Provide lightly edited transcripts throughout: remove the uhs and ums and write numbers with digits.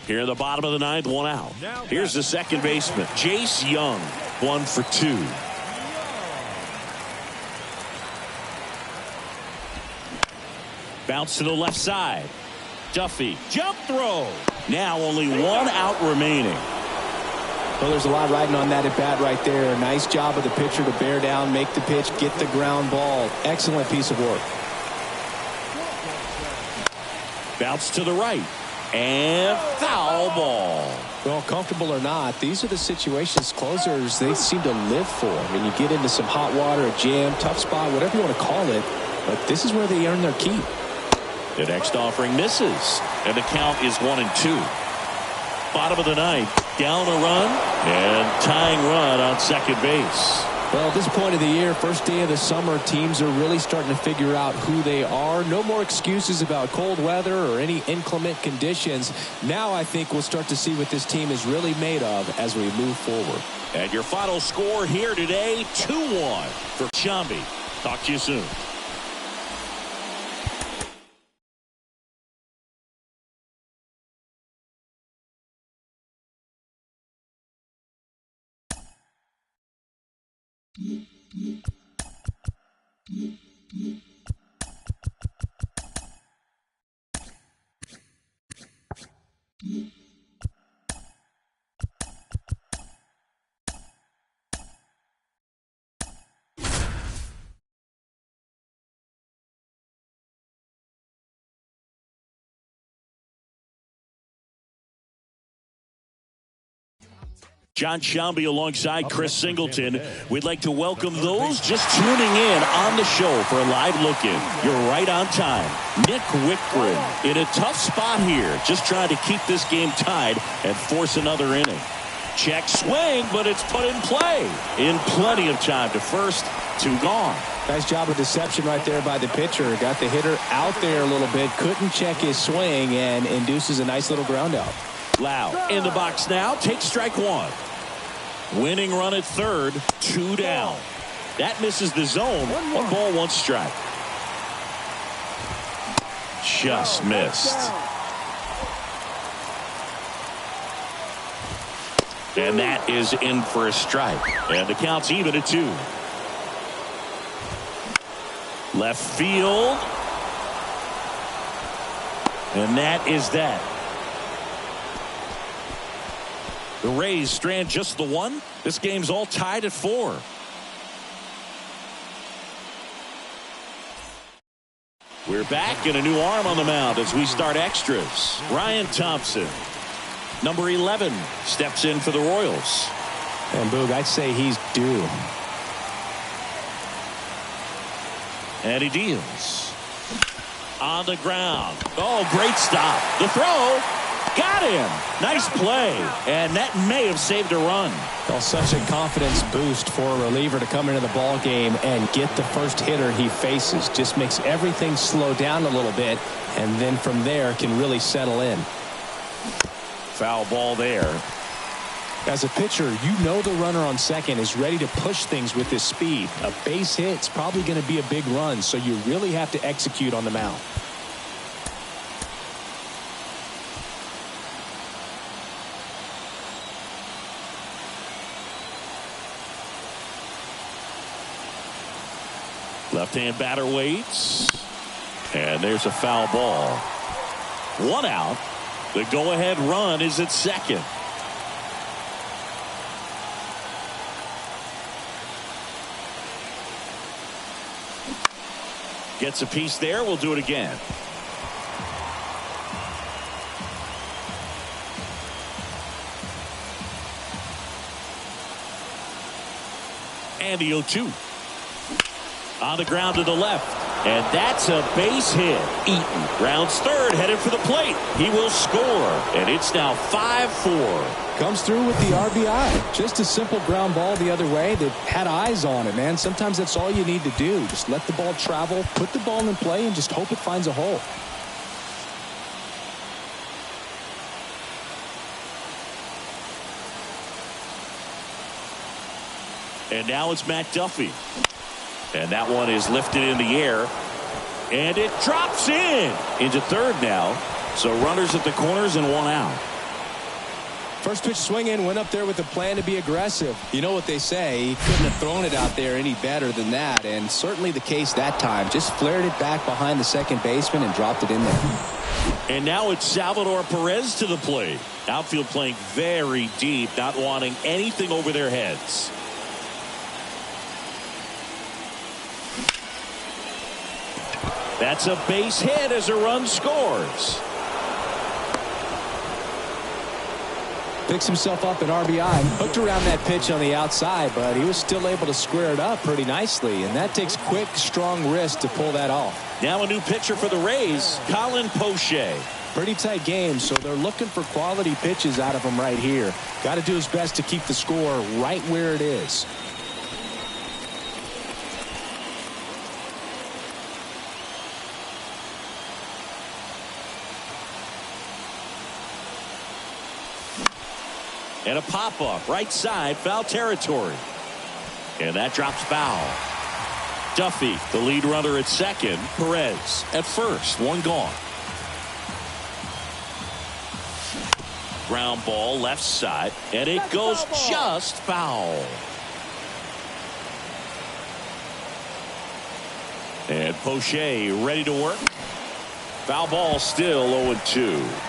Here in the bottom of the ninth, 1 out. Here's the second baseman, Jace Young, 1 for 2. Bounce to the left side. Duffy, jump throw. Now only 1 out remaining. Well, there's a lot riding on that at bat right there. Nice job of the pitcher to bear down, make the pitch, get the ground ball. Excellent piece of work. Bounce to the right. And foul ball. Well, comfortable or not, these are the situations closers they seem to live for. I mean, you get into some hot water, a jam, tough spot, whatever you want to call it, but this is where they earn their keep. The next offering misses, and the count is 1-2. Bottom of the ninth, down a run, and tying run on second base. Well, at this point of the year, first day of the summer, teams are really starting to figure out who they are. No more excuses about cold weather or any inclement conditions. Now I think we'll start to see what this team is really made of as we move forward. And your final score here today, 2-1 for Sciambi. Talk to you soon. Jon Sciambi alongside Chris Singleton. We'd like to welcome those just tuning in on the show for a live look-in. You're right on time. Nick Wittgren in a tough spot here, just trying to keep this game tied and force another inning. Check swing, but it's put in play. In plenty of time to first, 2 gone. Nice job of deception right there by the pitcher. Got the hitter out there a little bit, couldn't check his swing, and induces a nice little ground out. Lau in the box now, takes strike 1. Winning run at third, 2 down. That misses the zone. 1 ball, 1 strike. Just missed. And that is in for a strike. And the count's even at 2. Left field. And that is that. The Rays strand just the 1. This game's all tied at 4. We're back and a new arm on the mound as we start extras. Ryan Thompson, number 11, steps in for the Royals. And Boog, I'd say he's due. And he deals. On the ground. Oh, great stop. The throw. Got him. Nice play. And that may have saved a run. Well, such a confidence boost for a reliever to come into the ball game and get the first hitter he faces. Just makes everything slow down a little bit, and then from there can really settle in. Foul ball there. As a pitcher, you know the runner on second is ready to push things with his speed. A base hit's probably going to be a big run, so you really have to execute on the mound. Left-hand batter waits. And there's a foul ball. 1 out. The go-ahead run is at second. Gets a piece there. We'll do it again. And the 0-2. On the ground to the left. And that's a base hit. Eaton rounds third, headed for the plate. He will score. And it's now 5-4. Comes through with the RBI. Just a simple ground ball the other way that had eyes on it, man. Sometimes that's all you need to do. Just let the ball travel, put the ball in play, and just hope it finds a hole. And now it's Matt Duffy. And that one is lifted in the air. And it drops in into third now. So runners at the corners and 1 out. First pitch swinging, went up there with a plan to be aggressive. You know what they say, he couldn't have thrown it out there any better than that, and certainly the case that time. Just flared it back behind the second baseman and dropped it in there. And now it's Salvador Perez to the plate. Outfield playing very deep, not wanting anything over their heads. That's a base hit as a run scores. Picks himself up an RBI. Hooked around that pitch on the outside, but he was still able to square it up pretty nicely, and that takes quick, strong wrist to pull that off. Now a new pitcher for the Rays, Colin Poche. Pretty tight game, so they're looking for quality pitches out of him right here. Got to do his best to keep the score right where it is. And a pop-up, right side, foul territory. And that drops foul. Duffy, the lead runner at second. Perez at first, one gone. Ground ball, left side, and it goes just foul. And Poche ready to work. Foul ball still 0-2.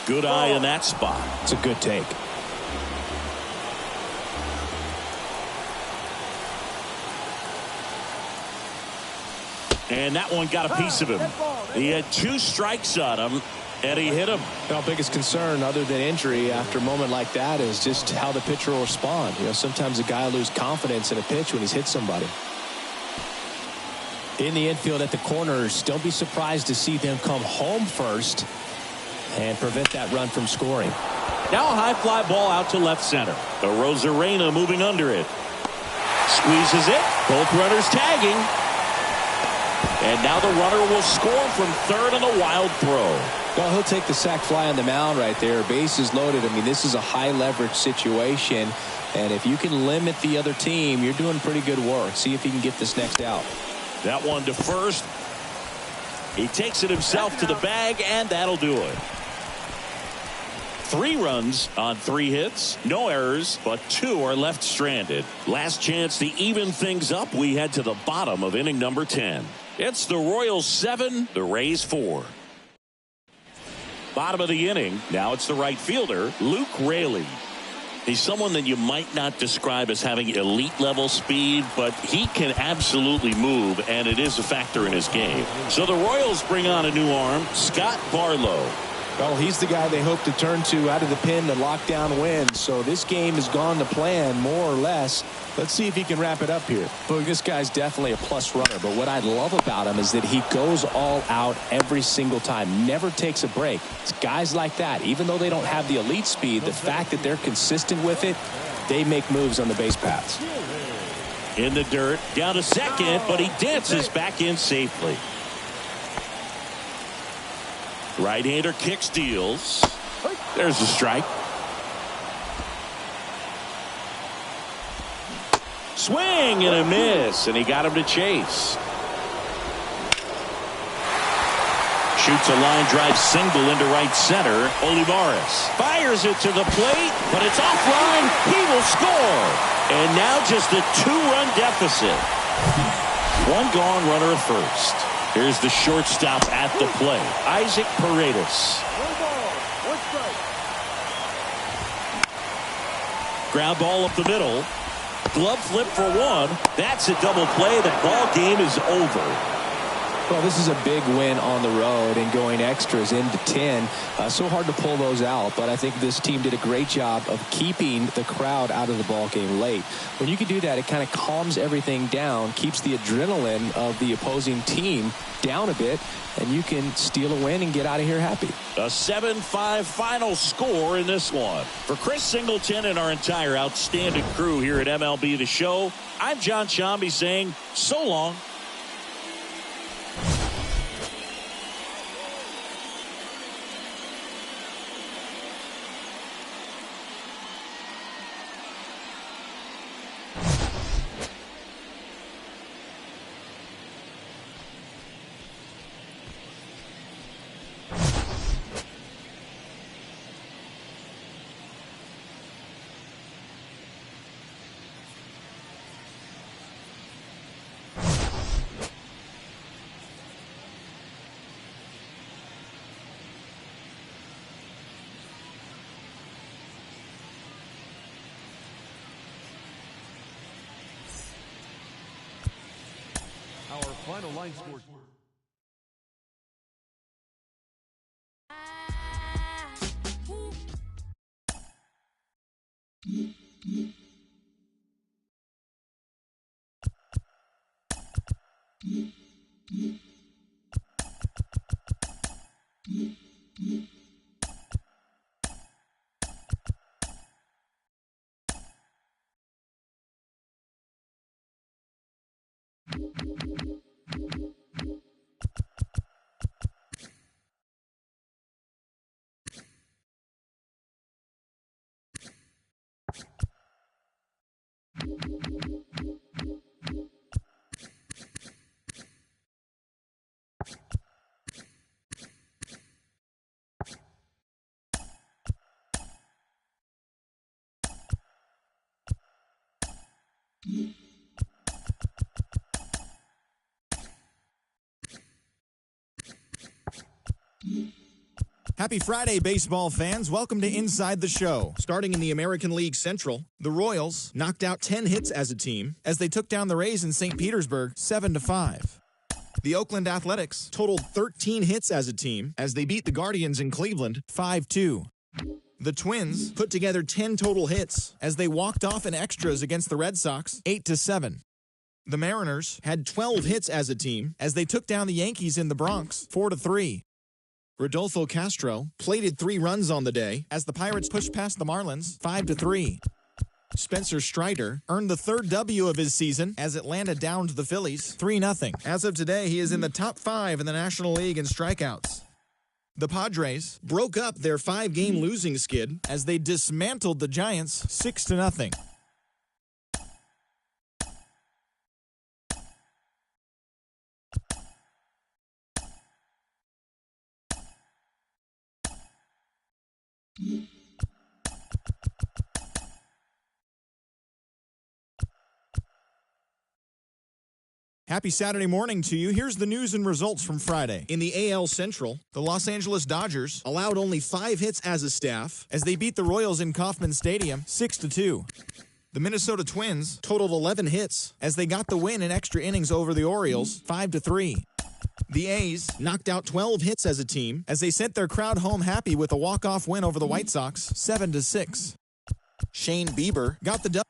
Good eye in that spot. It's a good take. And that one got a piece of him. He had 2 strikes on him, and he hit him. Our biggest concern, other than injury, after a moment like that is just how the pitcher will respond. You know, sometimes a guy will lose confidence in a pitch when he's hit somebody. In the infield at the corners, don't be surprised to see them come home first and prevent that run from scoring. Now a high fly ball out to left center. Arozarena moving under it. Squeezes it. Both runners tagging. And now the runner will score from third on the wild throw. Well, he'll take the sac fly on the mound right there. Bases loaded. I mean, this is a high leverage situation. And if you can limit the other team, you're doing pretty good work. See if he can get this next out. That one to first. He takes it himself to the bag, and that'll do it. 3 runs on 3 hits, no errors, but 2 are left stranded. Last chance to even things up. We head to the bottom of inning number 10. It's the Royals 7, the Rays 4. Bottom of the inning. Now it's the right fielder, Luke Raley. He's someone that you might not describe as having elite level speed, but he can absolutely move, and it is a factor in his game. So the Royals bring on a new arm, Scott Barlow. Well, he's the guy they hope to turn to out of the pen to lock down wins. So this game has gone to plan, more or less. Let's see if he can wrap it up here. Well, this guy's definitely a plus runner, but what I love about him is that he goes all out every single time, never takes a break. It's guys like that, even though they don't have the elite speed, the fact that they're consistent with it, they make moves on the base paths. In the dirt, down to second, but he dances back in safely. Right-hander kicks, deals. There's a strike. Swing and a miss, and he got him to chase. Shoots a line drive single into right center. Olivares fires it to the plate, but it's offline. He will score. And now just a 2-run deficit. 1 gone, runner at first. Here's the shortstop at the plate, Isaac Paredes. Ground ball up the middle. Glove flip for 1. That's a double play. The ball game is over. Well, this is a big win on the road and going extras into 10. So hard to pull those out, but I think this team did a great job of keeping the crowd out of the ball game late. When you can do that, it kind of calms everything down, keeps the adrenaline of the opposing team down a bit, and you can steal a win and get out of here happy. A 7-5 final score in this one. For Chris Singleton and our entire outstanding crew here at MLB The Show, I'm John Sciambi saying so long. final line score. Happy Friday, baseball fans. Welcome to Inside the Show. Starting in the American League Central, the Royals knocked out 10 hits as a team as they took down the Rays in St. Petersburg 7-5. The Oakland Athletics totaled 13 hits as a team as they beat the Guardians in Cleveland 5-2. The Twins put together 10 total hits as they walked off in extras against the Red Sox 8-7. The Mariners had 12 hits as a team as they took down the Yankees in the Bronx 4-3. Rodolfo Castro plated 3 runs on the day as the Pirates pushed past the Marlins 5-3. Spencer Strider earned the 3rd W of his season as Atlanta downed the Phillies 3-0. As of today, he is in the top 5 in the National League in strikeouts. The Padres broke up their 5-game losing skid as they dismantled the Giants 6-0. Happy Saturday morning to you. Here's the news and results from Friday. In the AL Central, the Los Angeles Dodgers allowed only 5 hits as a staff as they beat the Royals in Kauffman Stadium 6-2. The Minnesota Twins totaled 11 hits as they got the win in extra innings over the Orioles 5-3. The A's knocked out 12 hits as a team as they sent their crowd home happy with a walk-off win over the White Sox 7-6. Shane Bieber got the W.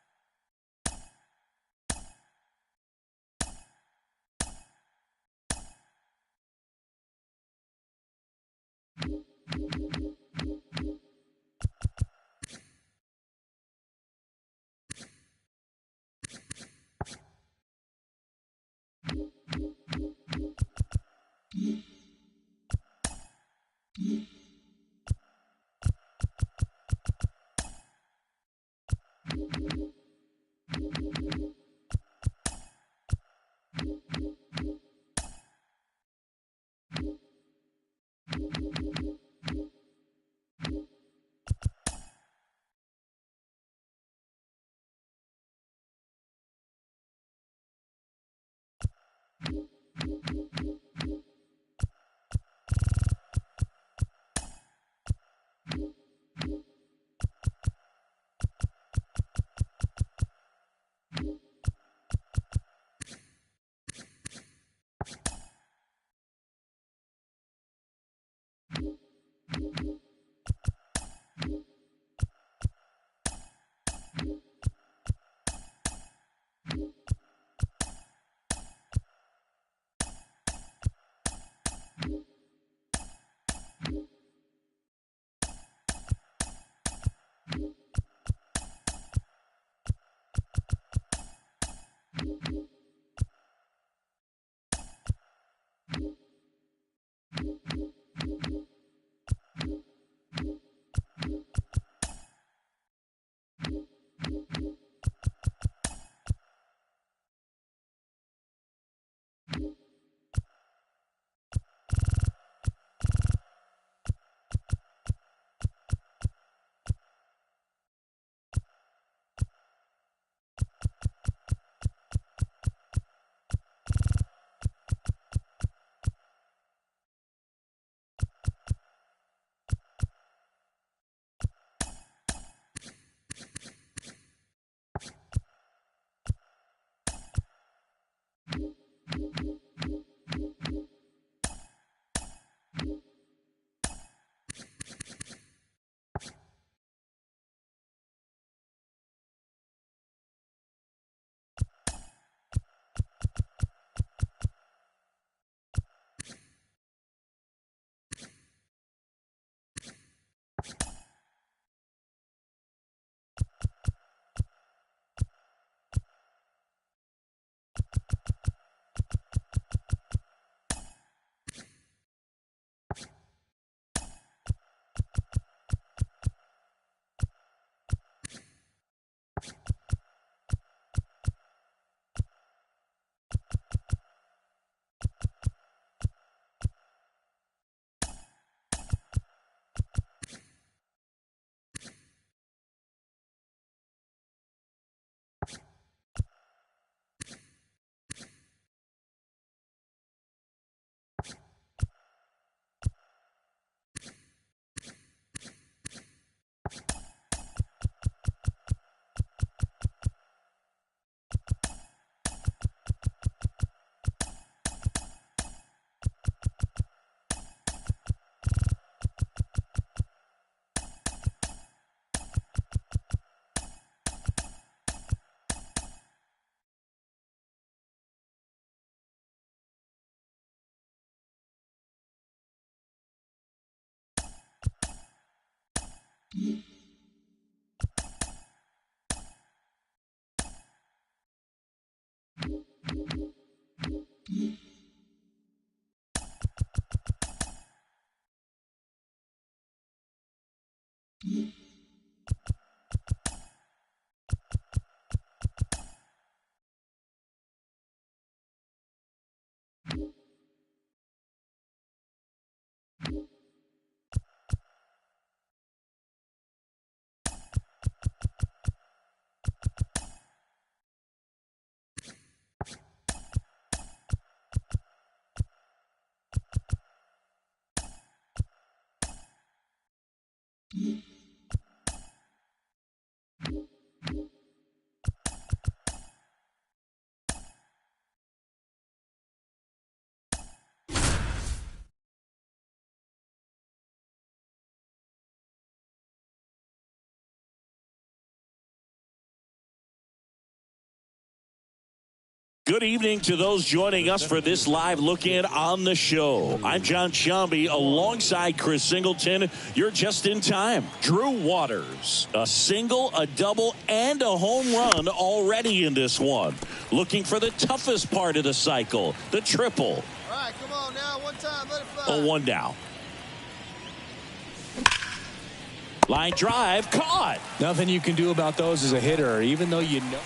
Good evening to those joining us for this live look-in on the show. I'm John Sciambi alongside Chris Singleton. You're just in time. Drew Waters, a single, a double, and a home run already in this one. Looking for the toughest part of the cycle, the triple. All right, come on now. One time, let it fly. A one down. Line drive, caught. Nothing you can do about those as a hitter, even though you know.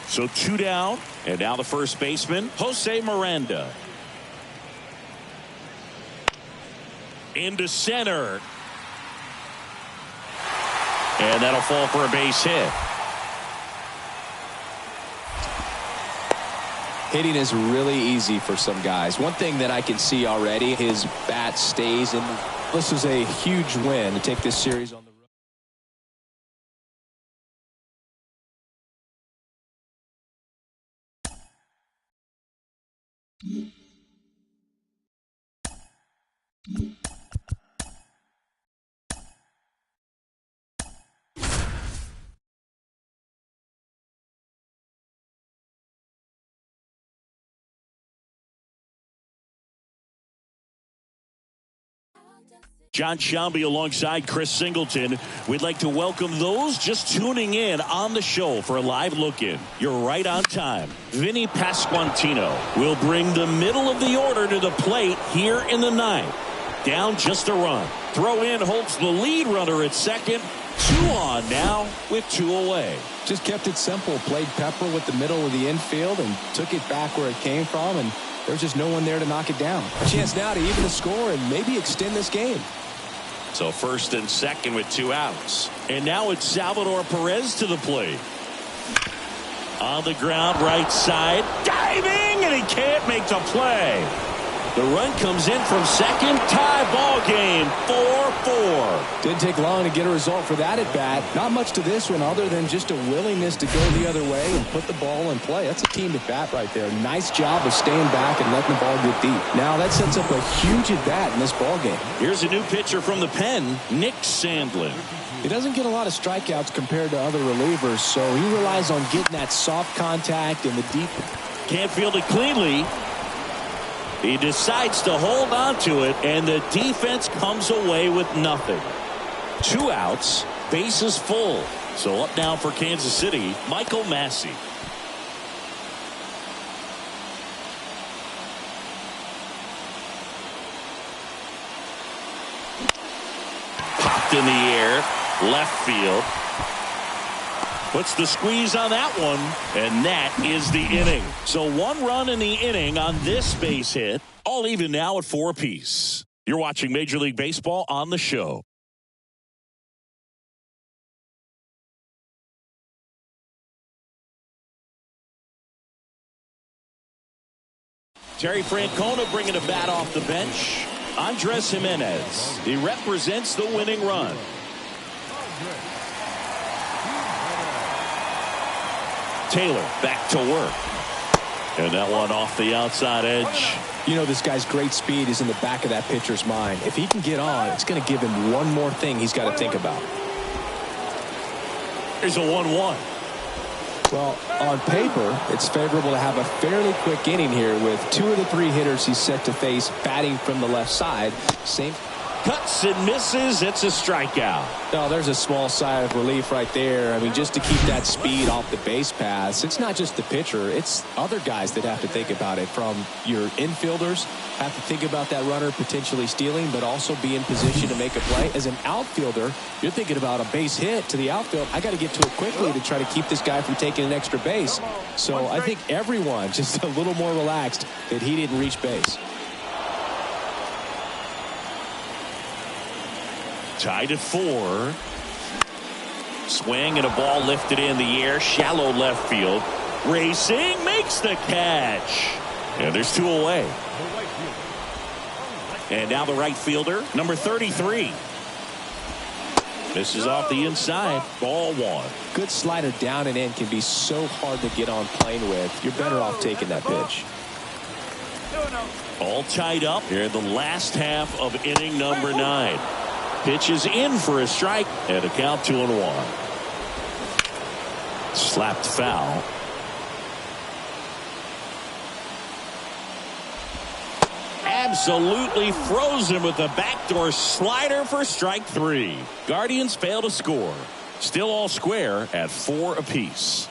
So two down, and now the first baseman, Jose Miranda. Into center. And that'll fall for a base hit. Hitting is really easy for some guys. One thing that I can see already, his bat stays in. This is a huge win to take this series on the road. John Sciambi alongside Chris Singleton. We'd like to welcome those just tuning in on the show for a live look-in. You're right on time. Vinny Pasquantino will bring the middle of the order to the plate here in the ninth. Down just a run. Throw in holds the lead runner at second. Two on now with two away. Just kept it simple. Played Pepper with the middle of the infield and took it back where it came from, and there's just no one there to knock it down. A chance now to even the score and maybe extend this game. So first and second with two outs. And now it's Salvador Perez to the plate. On the ground, right side. Diving, and he can't make the play. The run comes in from second. Tie ball game, 4-4. Didn't take long to get a result for that at bat. Not much to this one other than just a willingness to go the other way and put the ball in play. That's a team at bat right there. Nice job of staying back and letting the ball get deep. Now that sets up a huge at bat in this ball game. Here's a new pitcher from the pen, Nick Sandlin. He doesn't get a lot of strikeouts compared to other relievers, so he relies on getting that soft contact and the deep. Can't field it cleanly. He decides to hold on to it, and the defense comes away with nothing. Two outs, bases full. So up now for Kansas City, Michael Massey. Popped in the air, left field. Puts the squeeze on that one, and that is the inning. So one run in the inning on this base hit, all even now at 4 apiece. You're watching Major League Baseball on the show. Terry Francona bringing a bat off the bench. Andres Jimenez. He represents the winning run. Taylor back to work. And that one off the outside edge. You know, this guy's great speed is in the back of that pitcher's mind. If he can get on, it's going to give him one more thing he's got to think about. Here's a 1-1. Well, on paper, it's favorable to have a fairly quick inning here with 2 of the 3 hitters he's set to face batting from the left side. Same. Cuts and misses. It's a strikeout. No, there's a small sigh of relief right there. I mean, just to keep that speed off the base paths, it's not just the pitcher. It's other guys that have to think about it. From your infielders, have to think about that runner potentially stealing, but also be in position to make a play. As an outfielder, you're thinking about a base hit to the outfield. I got to get to it quickly to try to keep this guy from taking an extra base. So I think everyone just a little more relaxed that he didn't reach base. Tied at 4. Swing and a ball lifted in the air. Shallow left field. Racing makes the catch. And there's 2 away. And now the right fielder, number 33. This is off the inside. Ball 1. Good slider down and in can be so hard to get on plane with. You're better off taking that pitch. All tied up here in the last half of inning number 9. Pitch is in for a strike and a count 2-1. Slapped foul. Absolutely frozen with a backdoor slider for strike 3. Guardians fail to score. Still all square at 4 apiece.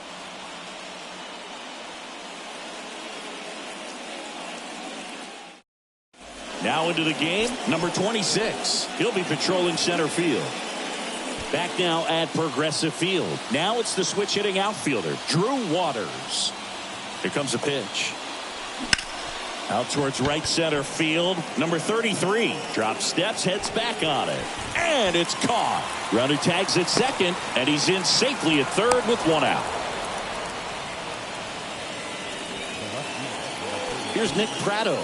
Now into the game, number 26. He'll be patrolling center field. Back now at Progressive Field. Now it's the switch hitting outfielder, Drew Waters. Here comes a pitch. Out towards right center field. Number 33 drops steps, heads back on it. And it's caught. Runner tags at second, and he's in safely at third with 1 out. Here's Nick Pratto.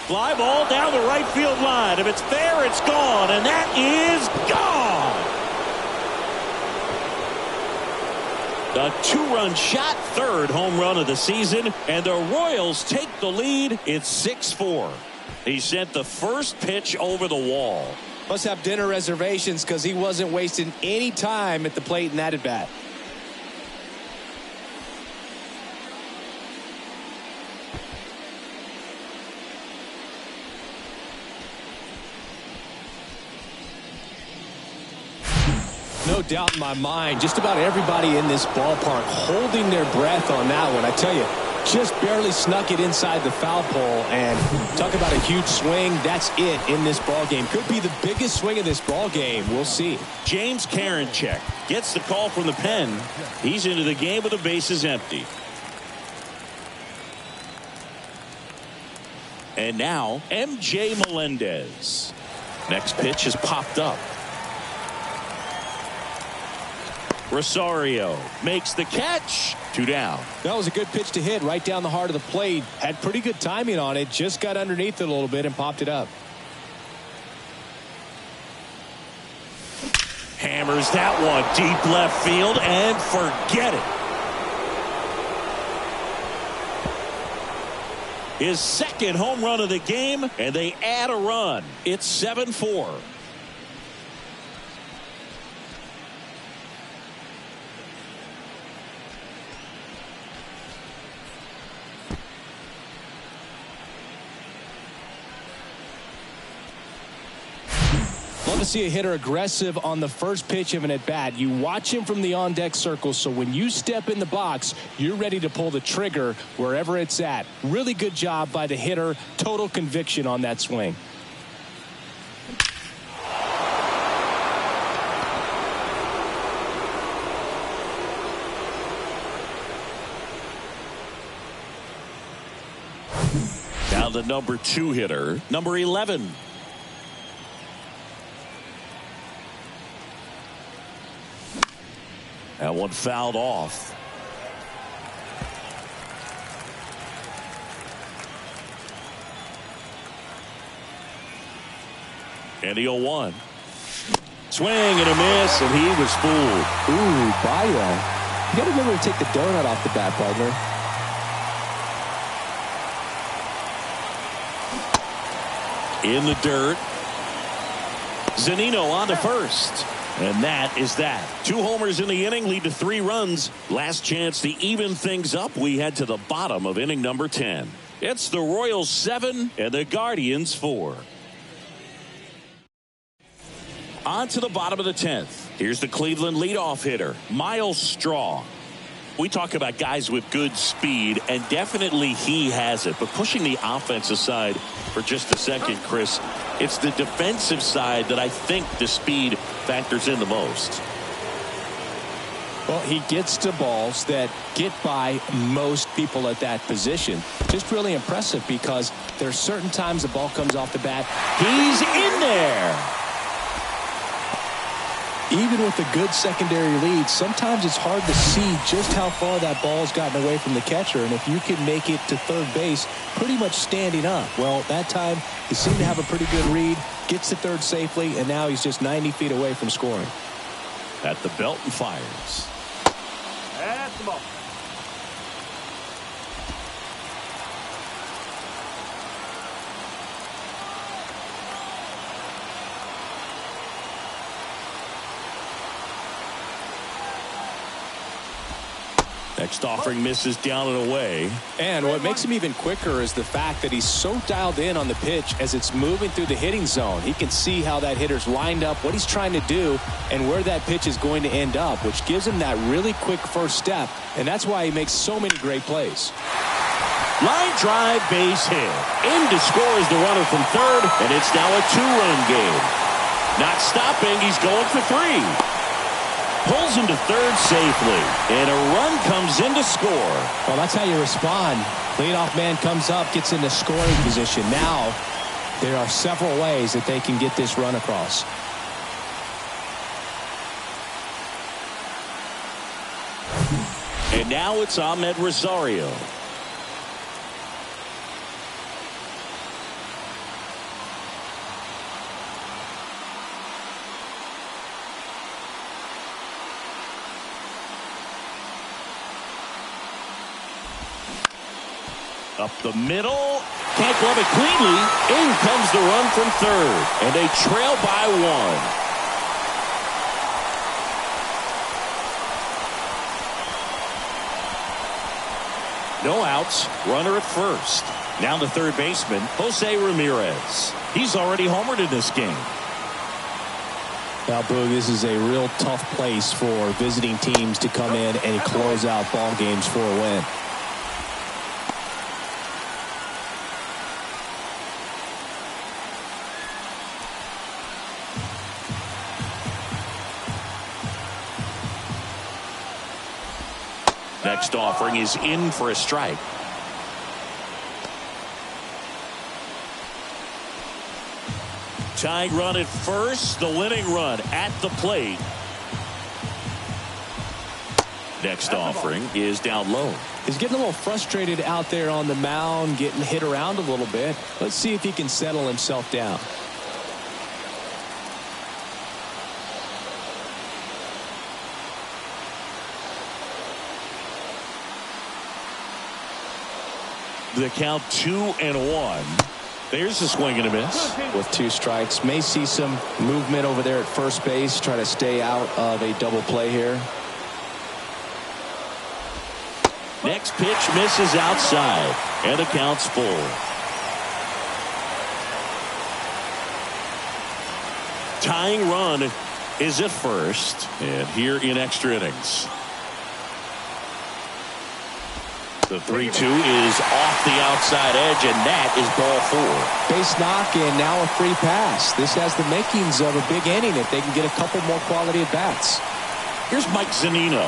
Fly ball down the right field line. If it's fair, it's gone, and that is gone. A 2-run shot, 3rd home run of the season, and the Royals take the lead. It's 6-4. He sent the first pitch over the wall. Must have dinner reservations because he wasn't wasting any time at the plate in that at bat. No doubt in my mind, just about everybody in this ballpark holding their breath on that one. I tell you, just barely snuck it inside the foul pole, and talk about a huge swing. That's it in this ball game. Could be the biggest swing of this ball game. We'll see. James Karinchak gets the call from the pen. He's into the game with the bases empty. And now MJ Melendez. Next pitch has popped up. Rosario makes the catch. 2 down. That was a good pitch to hit right down the heart of the plate. Had pretty good timing on it. Just got underneath it a little bit and popped it up. Hammers that one deep left field and forget it. His 2nd home run of the game, and they add a run. It's 7-4. Love to see a hitter aggressive on the first pitch of an at-bat. You watch him from the on-deck circle, so when you step in the box, you're ready to pull the trigger wherever it's at. Really good job by the hitter. Total conviction on that swing. Now the number 2 hitter, number 11. That one fouled off. And the 0-1. Swing and a miss, and he was fooled. Ooh, by that. You got to remember to take the donut off the bat, partner. In the dirt. Zunino on to first. And that is that. 2 homers in the inning lead to 3 runs. Last chance to even things up. We head to the bottom of inning number 10. It's the Royals 7 and the Guardians 4. On to the bottom of the 10th. Here's the Cleveland leadoff hitter, Miles Straw. We talk about guys with good speed, and definitely he has it. But pushing the offense aside for just a second, Chris, it's the defensive side that I think the speed factors in the most. Well, he gets to balls that get by most people at that position. Just really impressive because there's certain times the ball comes off the bat. He's in there. Even with a good secondary lead, sometimes it's hard to see just how far that ball's gotten away from the catcher. And if you can make it to third base pretty much standing up, well, that time he seemed to have a pretty good read, gets to third safely, and now he's just 90 feet away from scoring. At the belt and fires. That's the ball. Next offering misses down and away. And what makes him even quicker is the fact that he's so dialed in on the pitch as it's moving through the hitting zone. He can see how that hitter's lined up, what he's trying to do, and where that pitch is going to end up, which gives him that really quick first step. And that's why he makes so many great plays. Line drive, base hit. In to score is the runner from third, and it's now a 2-run game. Not stopping, he's going for 3. Pulls him to third safely, and a run comes in to score. Well, that's how you respond. Leadoff man comes up, gets into scoring position. Now, there are several ways that they can get this run across. And now it's Ahmed Rosario. Up the middle. Can't glove it cleanly. In comes the run from third. And they trail by 1. No outs. Runner at first. Now the third baseman, Jose Ramirez. He's already homered in this game. Now, Boog, this is a real tough place for visiting teams to come in and close out ball games for a win. Next offering is in for a strike. Tying run at first, the winning run at the plate. Next offering is down low. He's getting a little frustrated out there on the mound, getting hit around a little bit. Let's see if he can settle himself down. The count 2-1. There's a swing and a miss. With 2 strikes. May see some movement over there at first base. Try to stay out of a double play here. Next pitch misses outside. And the count's full. Tying run is at first. And here in extra innings. The 3-2 is off the outside edge, and that is ball 4. Base knock, and now a free pass. This has the makings of a big inning if they can get a couple more quality at bats. Here's Mike Zunino.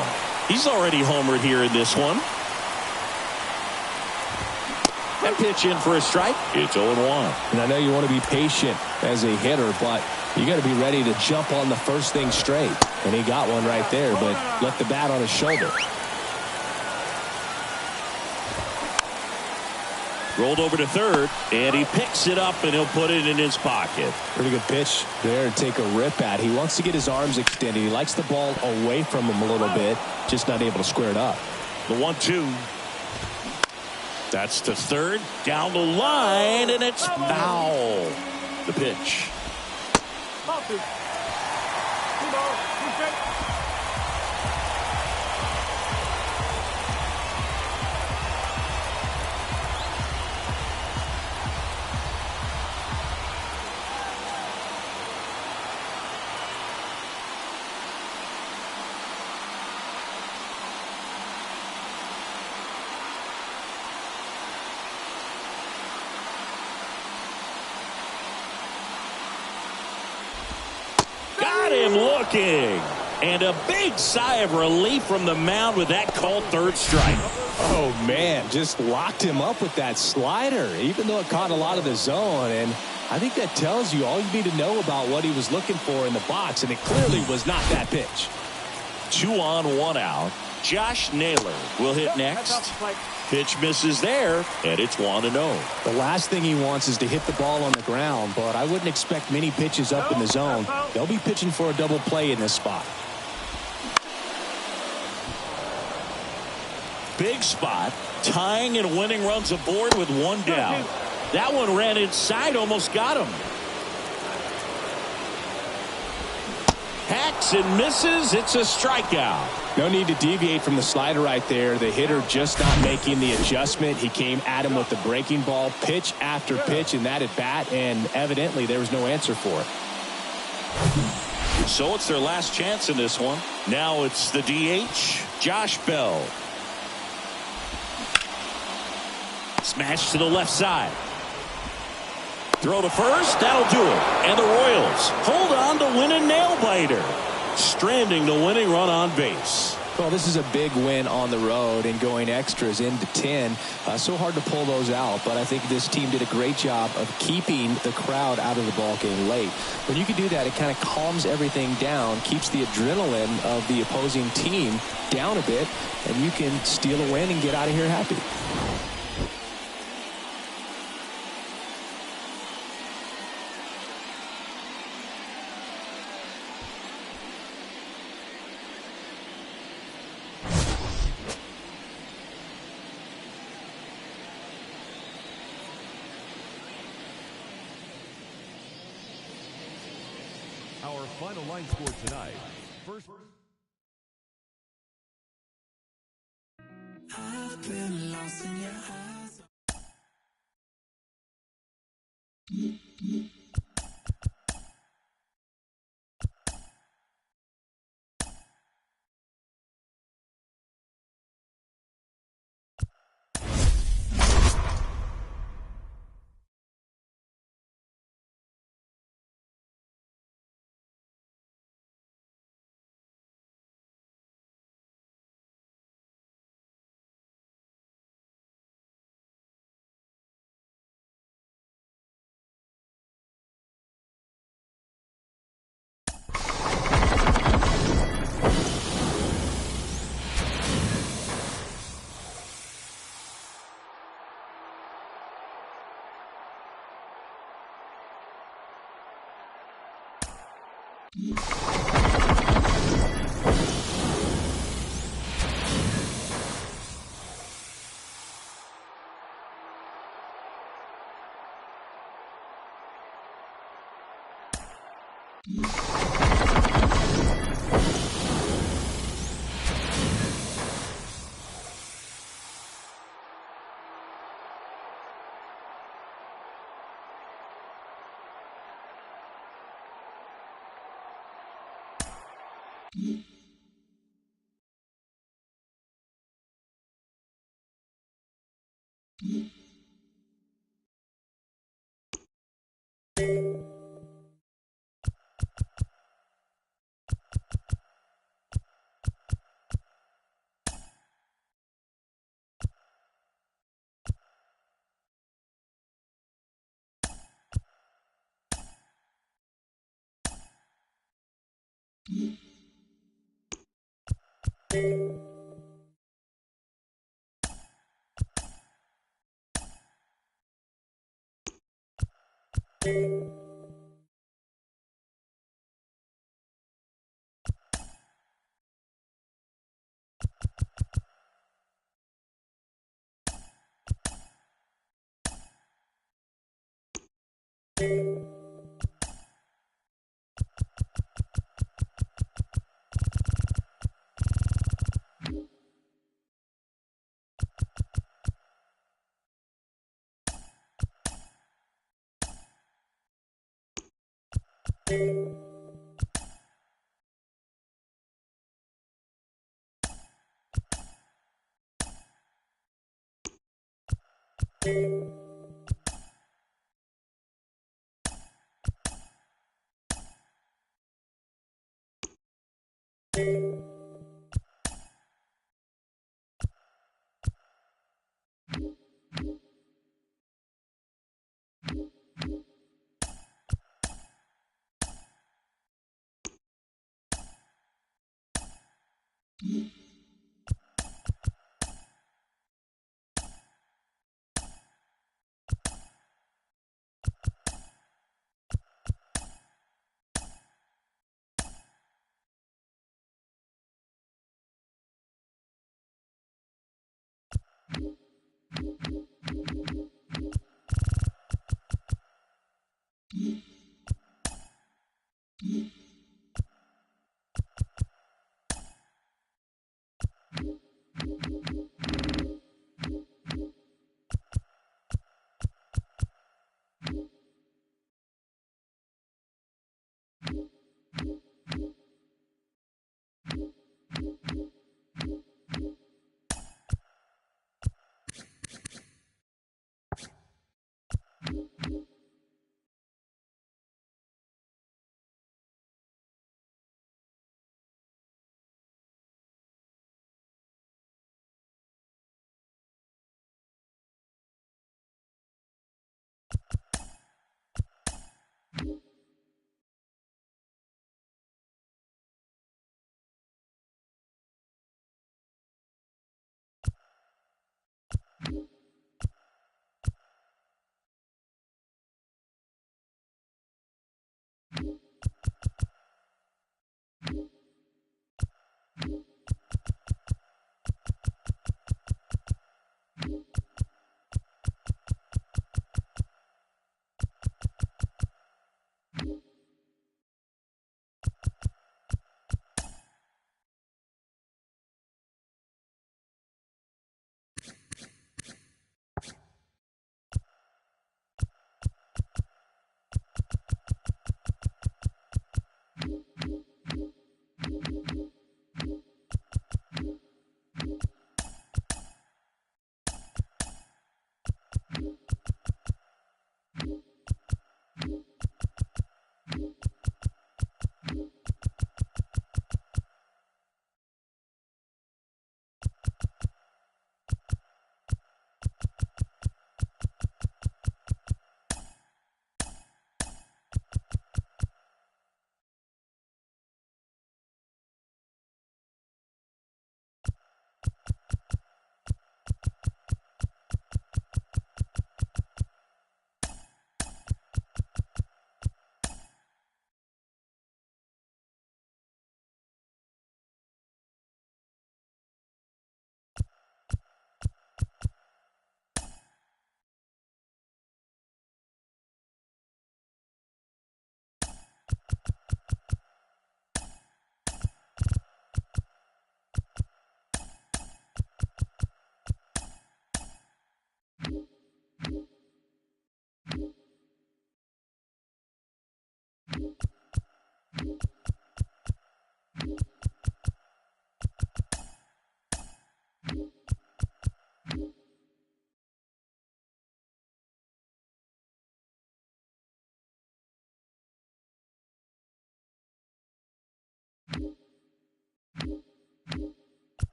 He's already homered here in this one. That pitch in for a strike. It's 0-1. And I know you want to be patient as a hitter, but you got to be ready to jump on the first thing straight. And he got one right there, but left the bat on his shoulder. Rolled over to third, and he picks it up, and he'll put it in his pocket. Pretty good pitch there to take a rip at. He wants to get his arms extended. He likes the ball away from him a little bit, just not able to square it up. The 1-2. That's to third, down the line, and it's foul. The pitch. Got him looking. And a big sigh of relief from the mound with that called third strike. Oh, man, just locked him up with that slider, even though it caught a lot of the zone. And I think that tells you all you need to know about what he was looking for in the box, and it clearly was not that pitch. 2 on, 1 out. Josh Naylor will hit next. Pitch misses there, and it's 1-0. The last thing he wants is to hit the ball on the ground, but I wouldn't expect many pitches up in the zone. They'll be pitching for a double play in this spot. Big spot, tying and winning runs aboard with 1 down. That one ran inside, almost got him. Hacks and misses. It's a strikeout. No need to deviate from the slider right there. The hitter just not making the adjustment. He came at him with the breaking ball, pitch after pitch in that at bat, and evidently there was no answer for it. So it's their last chance in this one. Now it's the DH, Josh Bell. Smash to the left side. Throw to first, that'll do it. And the Royals hold on to win a nail-biter, stranding the winning run on base. Well, this is a big win on the road and going extras into 10. So hard to pull those out, but I think this team did a great job of keeping the crowd out of the ball game late. When you can do that, it kind of calms everything down, keeps the adrenaline of the opposing team down a bit, and you can steal a win and get out of here happy. Our final line score tonight. First. I've been lost in your eyes.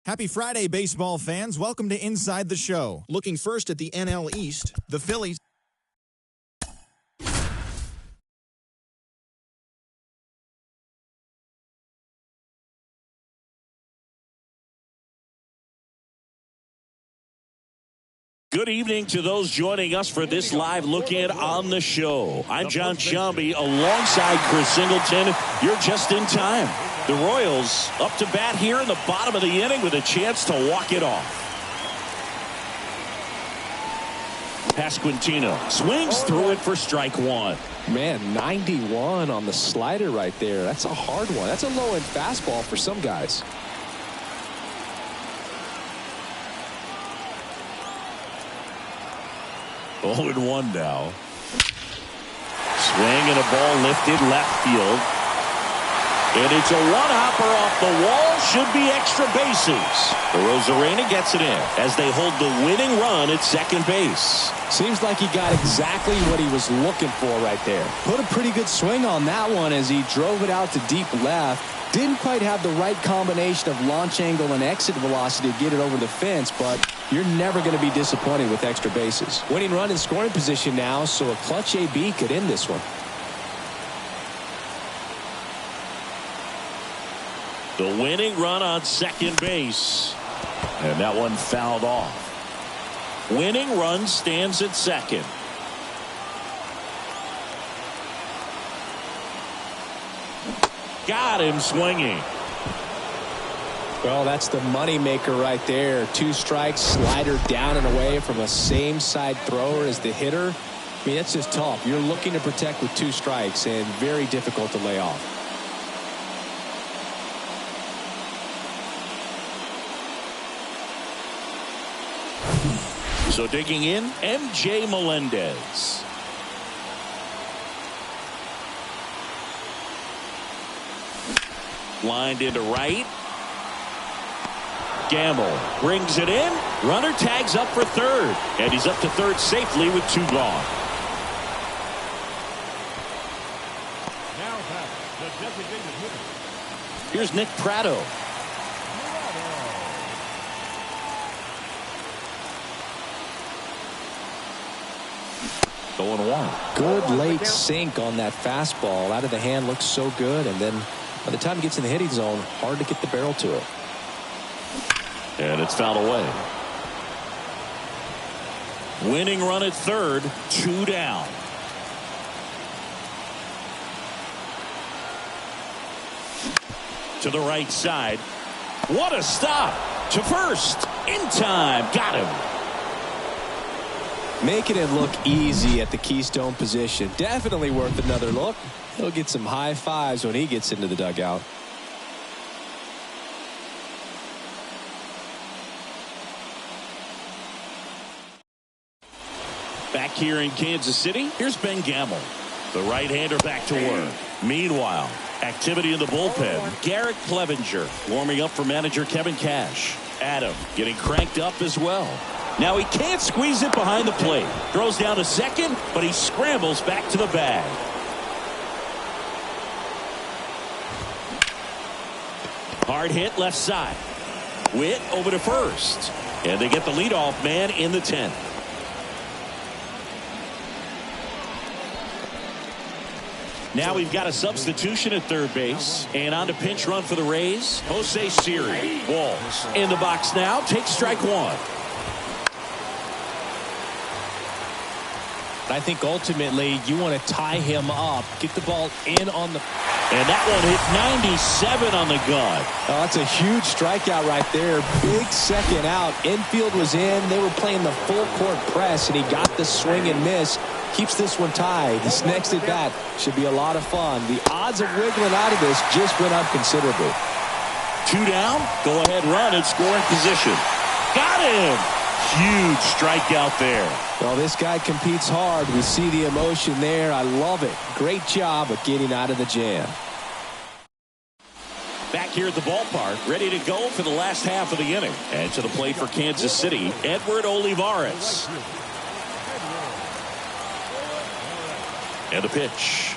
Happy Friday, baseball fans. Welcome to Inside the Show. Looking first at the NL East, the Phillies. Good evening to those joining us for this live look-in on the show. I'm John Sciambi alongside Chris Singleton. You're just in time. The Royals up to bat here in the bottom of the inning with a chance to walk it off. Pasquantino swings through it for strike one. Man, 91 on the slider right there. That's a hard one. That's a low-end fastball for some guys. Oh, and 1 now. Swing and a ball lifted left field. And it's a one-hopper off the wall. Should be extra bases. Rosarena gets it in as they hold the winning run at second base. Seems like he got exactly what he was looking for right there. Put a pretty good swing on that one as he drove it out to deep left. Didn't quite have the right combination of launch angle and exit velocity to get it over the fence, but you're never going to be disappointed with extra bases. Winning run in scoring position now, so a clutch AB could end this one. The winning run on second base. And that one fouled off. Winning run stands at second. Got him swinging. Well, that's the money maker right there. 2 strikes, slider down and away from a same side thrower as the hitter. I mean, that's just tough. You're looking to protect with 2 strikes and very difficult to lay off. So digging in, MJ Melendez. Lined into right. Gamble brings it in. Runner tags up for third. And he's up to third safely with 2 gone. Now back, the designated hitter. Here's Nick Pratto. Going 1. Good late sink on that fastball. Out of the hand looks so good, and then by the time it gets in the hitting zone, hard to get the barrel to it. And it's fouled away. Winning run at third, 2 down. To the right side. What a stop. To first. In time. Got him. Making it look easy at the Keystone position. Definitely worth another look. He'll get some high fives when he gets into the dugout. Back here in Kansas City, here's Ben Gamble. The right-hander back to work. Meanwhile, activity in the bullpen. Garrett Clevenger warming up for manager Kevin Cash. Adam getting cranked up as well. Now he can't squeeze it behind the plate. Throws down to second, but he scrambles back to the bag. Hard hit left side. Witt over to first. And they get the leadoff man in the 10th. Now we've got a substitution at third base. And on to pinch run for the Rays, Jose Siri. Walls in the box now. Takes strike 1. I think ultimately you want to tie him up, get the ball in on the... And that one hit 97 on the gun. Oh, that's a huge strikeout right there. Big second out. Infield was in. They were playing the full court press, and he got the swing and miss. Keeps this one tied. This next at bat should be a lot of fun. The odds of wiggling out of this just went up considerably. 2 down. Go ahead run in scoring position. Got him. Huge strikeout there. Well, this guy competes hard. We see the emotion there. I love it. Great job of getting out of the jam. Back here at the ballpark, ready to go for the last half of the inning. And to the plate for Kansas City, Edward Olivares. And the pitch.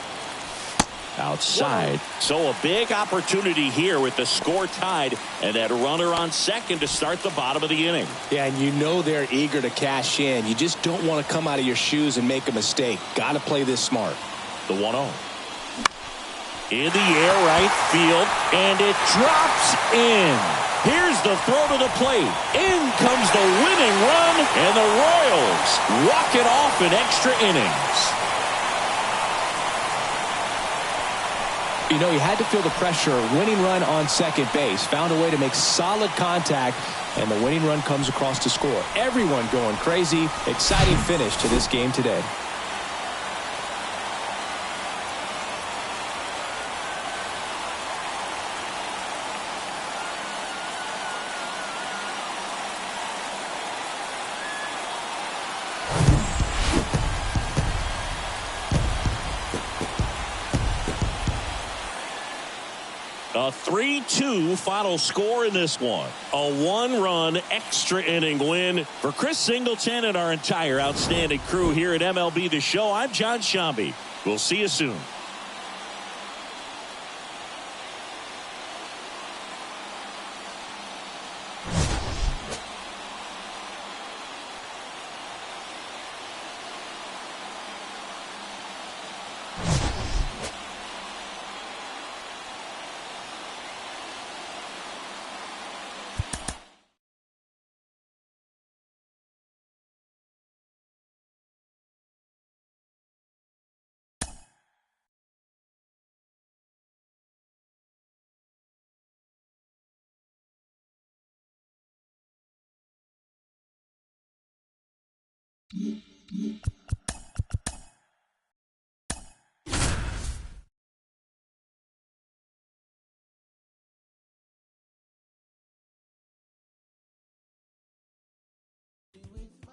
Outside. So a big opportunity here with the score tied and that runner on second to start the bottom of the inning. Yeah, and you know they're eager to cash in. You just don't want to come out of your shoes and make a mistake. Got to play this smart. The 1-0. In the air, right field, and it drops in. Here's the throw to the plate. In comes the winning run, and the Royals walk it off in extra innings. You know, he had to feel the pressure. Winning run on second base. Found a way to make solid contact, and the winning run comes across to score. Everyone going crazy. Exciting finish to this game today. A 3-2 final score in this one. A one-run extra inning win for Chris Singleton and our entire outstanding crew here at MLB The Show. I'm John Sciambi. We'll see you soon.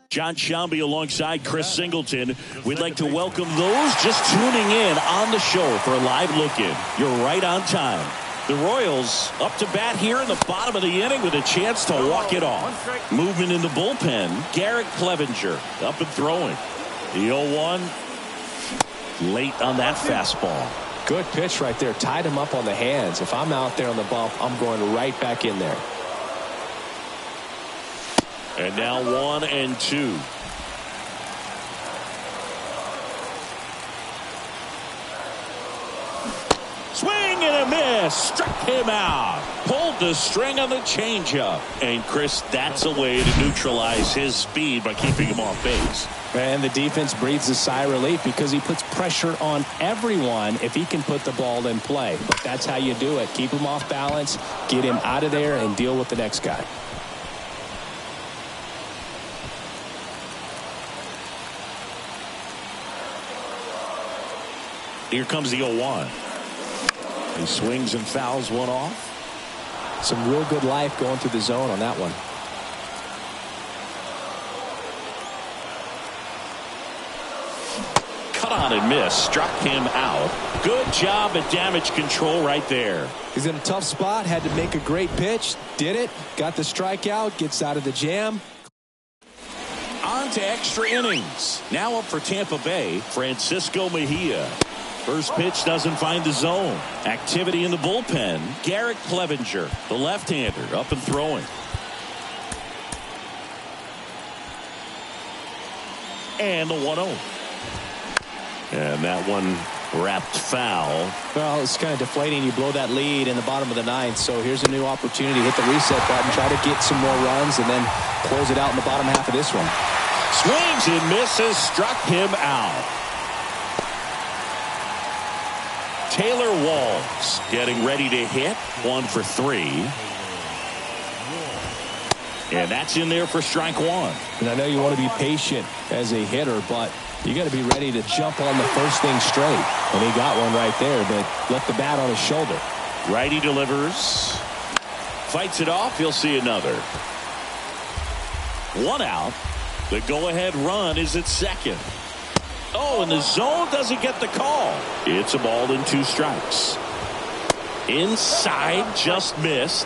John Sciambi alongside Chris Singleton. We'd like to welcome those just tuning in on the show for a live look-in. You're right on time. The Royals up to bat here in the bottom of the inning with a chance to walk it off. Movement in the bullpen, Garrett Clevenger up and throwing. The 0-1 late on that fastball. Good pitch right there. Tied him up on the hands. If I'm out there on the bump, I'm going right back in there. And now 1-2. Swing and a miss. Struck him out. Pulled the string on the changeup. And Chris, that's a way to neutralize his speed by keeping him off base. And the defense breathes a sigh of relief because he puts pressure on everyone if he can put the ball in play. But that's how you do it. Keep him off balance, get him out of there, and deal with the next guy. Here comes the 0-1. He swings and fouls one off. Some real good life going through the zone on that one. Cut on and miss. Struck him out. Good job at damage control right there. He's in a tough spot. Had to make a great pitch. Did it. Got the strikeout. Gets out of the jam. On to extra innings. Now up for Tampa Bay, Francisco Mejia. First pitch doesn't find the zone. Activity in the bullpen. Garrett Clevenger, the left-hander, up and throwing. And the 1-0. And that one wrapped foul. Well, it's kind of deflating. You blow that lead in the bottom of the ninth. So here's a new opportunity. Hit the reset button. Try to get some more runs and then close it out in the bottom half of this one. Swings and misses. Struck him out. Taylor Walls getting ready to hit. 1 for 3. And that's in there for strike one. And I know you want to be patient as a hitter, but you got to be ready to jump on the first thing straight. And he got one right there, but left the bat on his shoulder. Righty delivers. Fights it off. He'll see another. One out. The go-ahead run is at second. Oh, and the zone doesn't get the call. It's a ball and 2 strikes. Inside, just missed.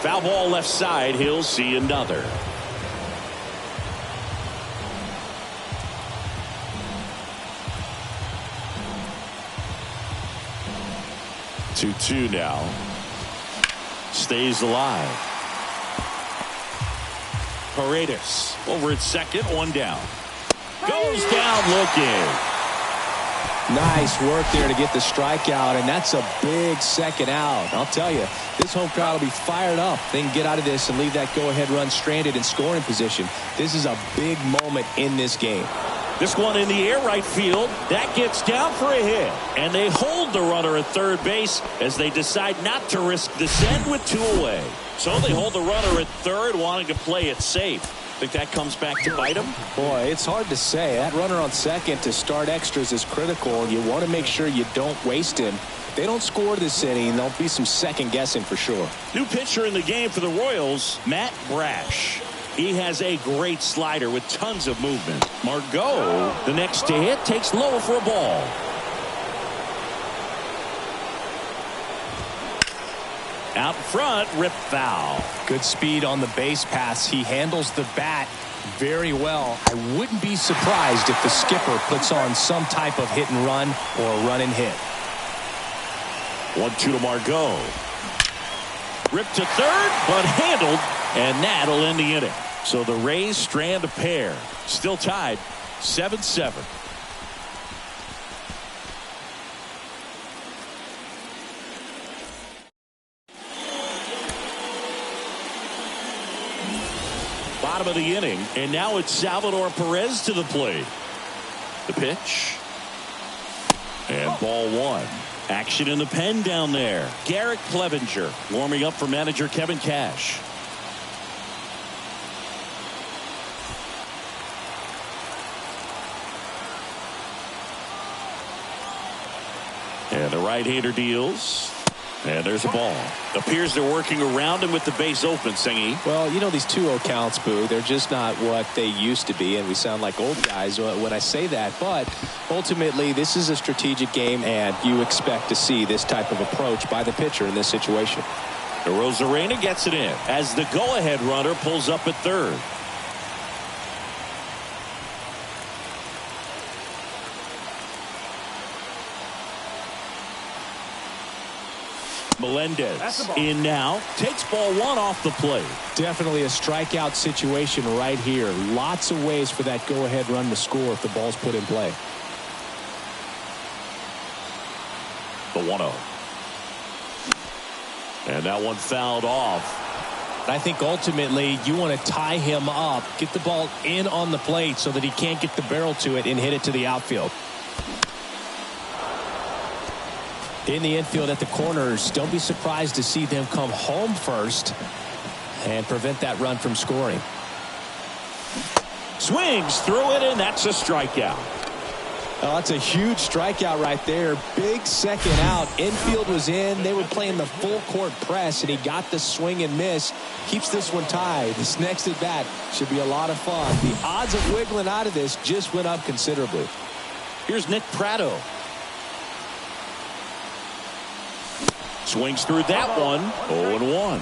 Foul ball left side. He'll see another. 2-2 now. Stays alive. Paredes over at second, 1 down. Goes down looking. Nice work there to get the strikeout, and that's a big second out. I'll tell you, this home crowd will be fired up. They can get out of this and leave that go-ahead run stranded in scoring position. This is a big moment in this game. This one in the air right field. That gets down for a hit. And they hold the runner at third base as they decide not to risk the send with 2 away. So they hold the runner at third, wanting to play it safe. Think that comes back to bite him? Boy, it's hard to say. That runner on second to start extras is critical, and you want to make sure you don't waste him. If they don't score this inning, there'll be some second guessing for sure. New pitcher in the game for the Royals, Matt Brash. He has a great slider with tons of movement. Margot, the next to hit, takes low for a ball. Out front, rip foul. Good speed on the base pass. He handles the bat very well. I wouldn't be surprised if the skipper puts on some type of hit and run or run and hit. 1-2 to Margot. Ripped to third, but handled, and that'll end the inning. So the Rays strand a pair. Still tied, 7-7. Bottom of the inning, and now it's Salvador Perez to the plate. The pitch. And ball 1. Action in the pen down there. Garrett Clevenger warming up for manager Kevin Cash. And the right-hander deals. And there's a ball. Appears they're working around him with the base open, Singy. Well, you know, these 2-0 counts, Boo, they're just not what they used to be, and we sound like old guys when I say that. But ultimately, this is a strategic game, and you expect to see this type of approach by the pitcher in this situation. Rosarena gets it in as the go-ahead runner pulls up at third. Melendez in now, takes ball 1 off the plate. Definitely a strikeout situation right here. Lots of ways for that go-ahead run to score if the ball's put in play. The 1-0. And that one fouled off. I think ultimately you want to tie him up, get the ball in on the plate so that he can't get the barrel to it and hit it to the outfield. In the infield at the corners, don't be surprised to see them come home first and prevent that run from scoring. Swings through it, and that's a strikeout. Oh, that's a huge strikeout right there. Big second out. Infield was in. They were playing the full court press, and he got the swing and miss. Keeps this one tied. This next at bat should be a lot of fun. The odds of wiggling out of this just went up considerably. Here's Nick Pratto. Swings through that one. 0-1.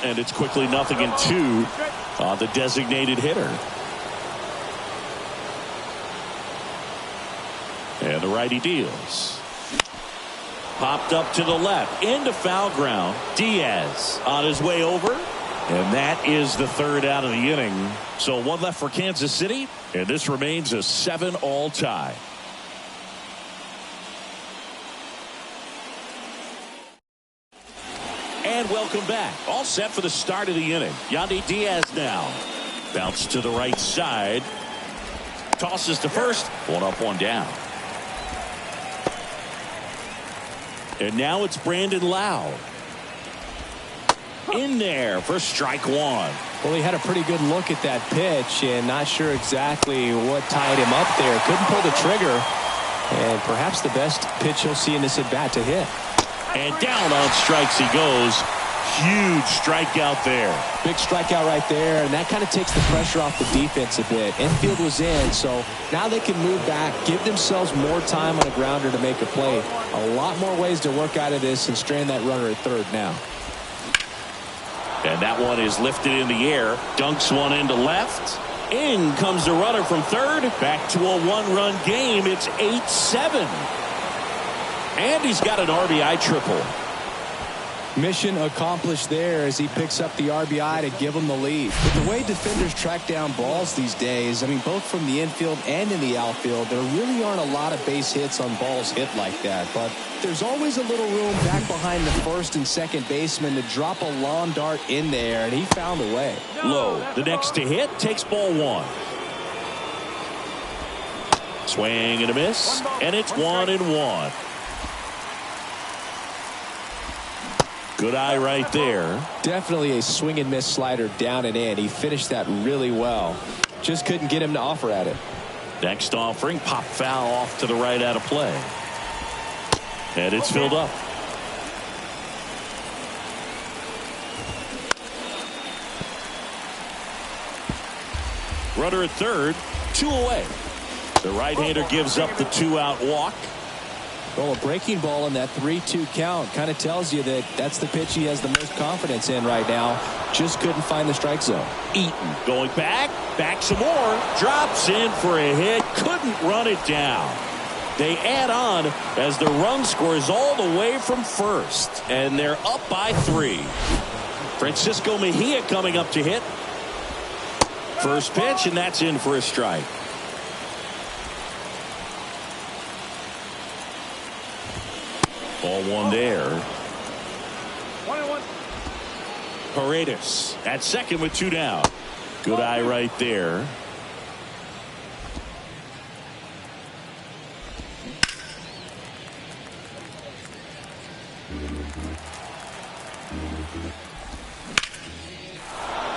And it's quickly 0-2 on the designated hitter. And the righty deals. Popped up to the left into foul ground. Diaz on his way over. And that is the third out of the inning. So 1 left for Kansas City, and this remains a 7-all tie. And welcome back. All set for the start of the inning. Yandy Diaz now. Bounce to the right side. Tosses to first. 1 up, 1 down. And now it's Brandon Lowe. In there for strike 1. Well, he had a pretty good look at that pitch and not sure exactly what tied him up there. Couldn't pull the trigger. And perhaps the best pitch he'll see in this at-bat to hit. And down on strikes he goes. Huge strikeout there. Big strikeout right there, and that kind of takes the pressure off the defense a bit. Infield was in, so now they can move back, give themselves more time on a grounder to make a play. A lot more ways to work out of this and strand that runner at third now. And that one is lifted in the air. Dunks one into left. In comes the runner from third. Back to a one-run game. It's 8-7. And he's got an RBI triple. Mission accomplished there as he picks up the RBI to give him the lead. But the way defenders track down balls these days, I mean, both from the infield and in the outfield, there really aren't a lot of base hits on balls hit like that. But there's always a little room back behind the first and second baseman to drop a lawn dart in there, and he found a way. Low, the next to hit, takes ball one. Swing and a miss, and it's 1-1. Good eye right there. Definitely a swing and miss slider down and in. He finished that really well. Just couldn't get him to offer at it. Next offering, pop foul off to the right out of play. And it's filled up. Runner at third, 2 away. The right-hander gives up the 2-out walk. Well, a breaking ball in that 3-2 count kind of tells you that that's the pitch he has the most confidence in right now. Just couldn't find the strike zone. Eaton going back some more. Drops in for a hit. Couldn't run it down. They add on as the run scores all the way from first. And they're up by 3. Francisco Mejia coming up to hit. First pitch, and that's in for a strike. Ball one there. 1-1. Paredes at second with 2 down. Good eye right there.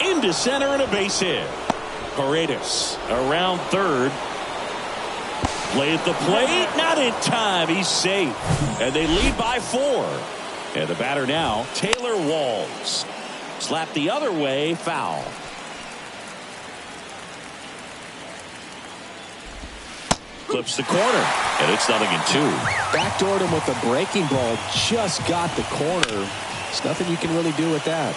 Into center and a base hit. Paredes around third. Play at the plate, not in time. He's safe. And they lead by 4. And the batter now, Taylor Walls. Slap the other way, foul. Clips the corner, and it's 0-2. Backdoored him with a breaking ball. Just got the corner. There's nothing you can really do with that.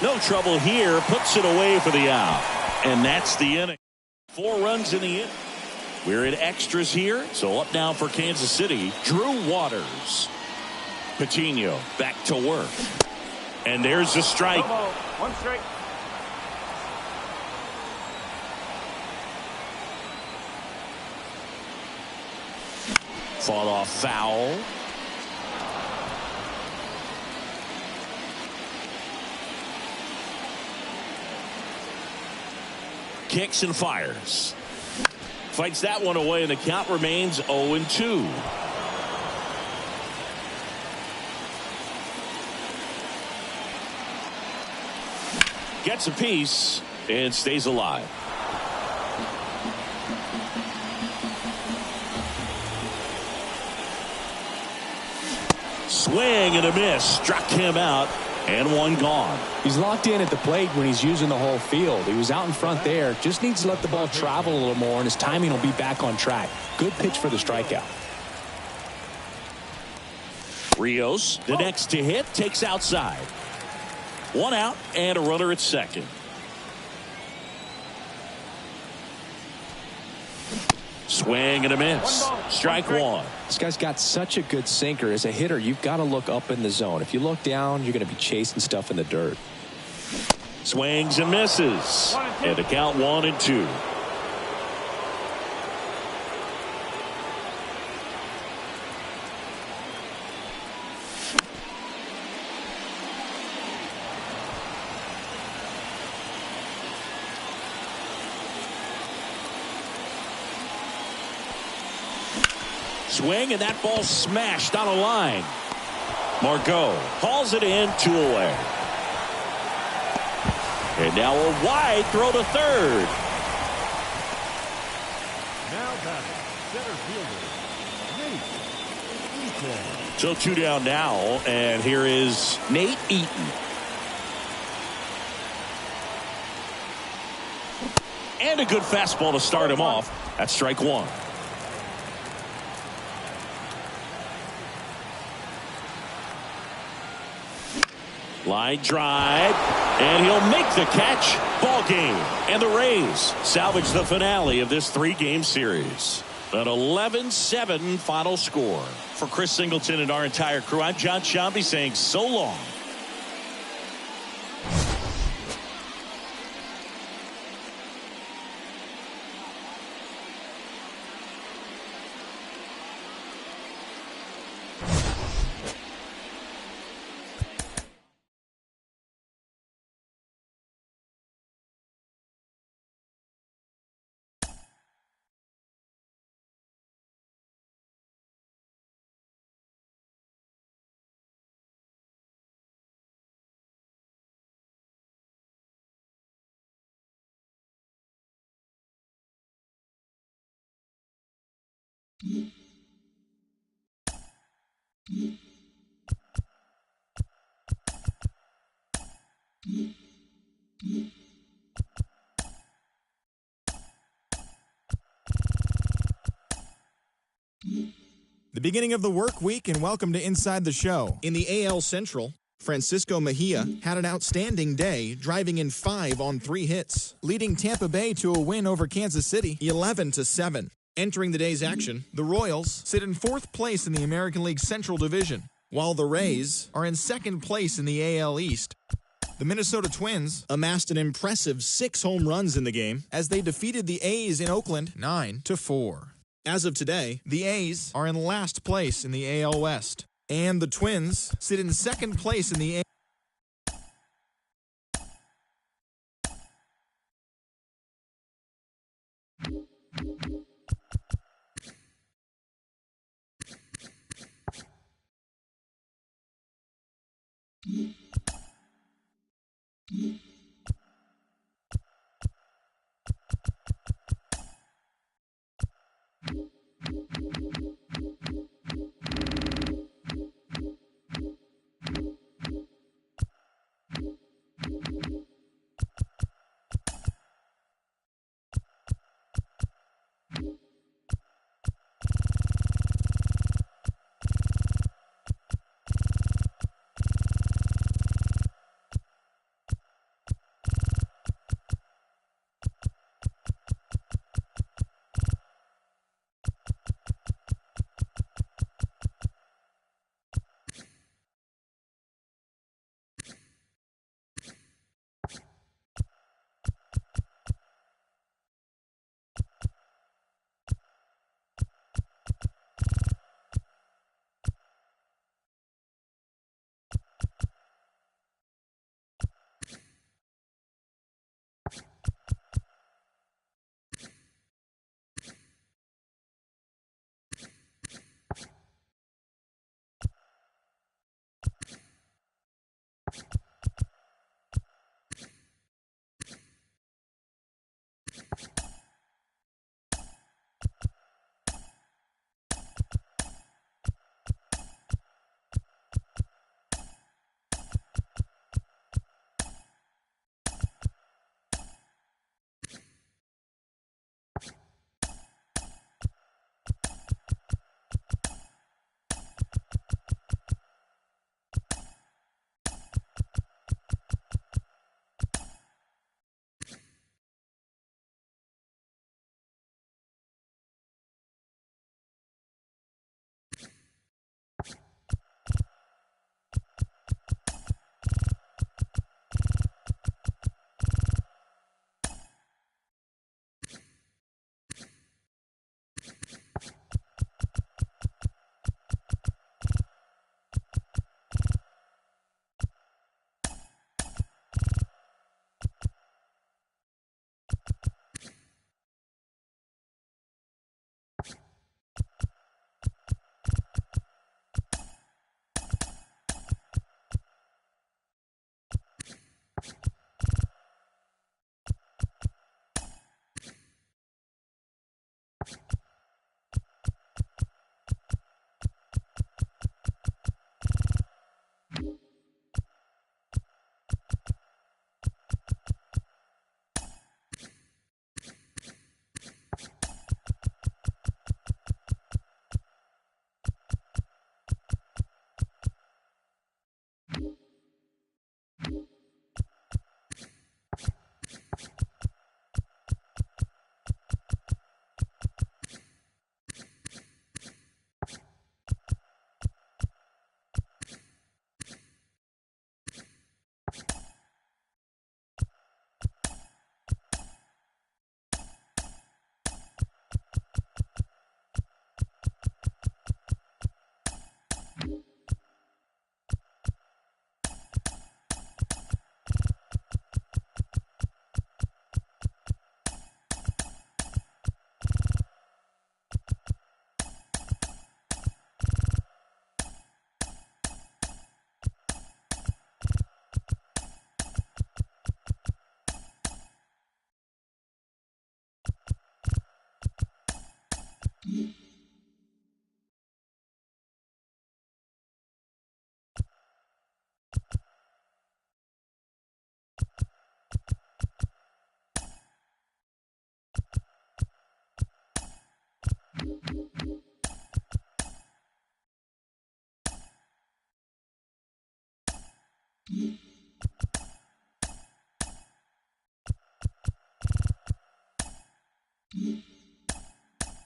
No trouble here. Puts it away for the out. And that's the inning. 4 runs in the inning. We're in extras here, so up now for Kansas City, Drew Waters. Patino back to work. And there's the strike. 1 strike. Fought off foul. Kicks and fires. Fights that one away, and the count remains 0-2. Gets a piece and stays alive. Swing and a miss. Struck him out. And one gone. He's locked in at the plate when he's using the whole field. He was out in front there. Just needs to let the ball travel a little more, and his timing will be back on track. Good pitch for the strikeout. Rios, the next to hit, takes outside. 1 out and a runner at second. Swing and a miss. Strike 1. This guy's got such a good sinker. As a hitter, you've got to look up in the zone. If you look down, you're going to be chasing stuff in the dirt. Swings and misses. And the count 1-2. Swing, and that ball smashed on a line. Margot hauls it in, 2 away. And now a wide throw to third. Now batting, center fielder, Nate Eaton. So 2 down now, and here is Nate Eaton. And a good fastball to start him off. That's strike one. Line drive, and he'll make the catch. Ball game. And the Rays salvage the finale of this 3-game series. An 11-7 final score. For Chris Singleton and our entire crew, I'm John Sciambi saying so long. The beginning of the work week, and welcome to Inside the Show. In the AL Central, Francisco Mejia had an outstanding day, driving in 5 on 3 hits, leading Tampa Bay to a win over Kansas City 11-7. Entering the day's action, the Royals sit in 4th place in the American League Central Division, while the Rays are in 2nd place in the AL East. The Minnesota Twins amassed an impressive 6 home runs in the game as they defeated the A's in Oakland 9-4. As of today, the A's are in last place in the AL West, and the Twins sit in 2nd place in the AL.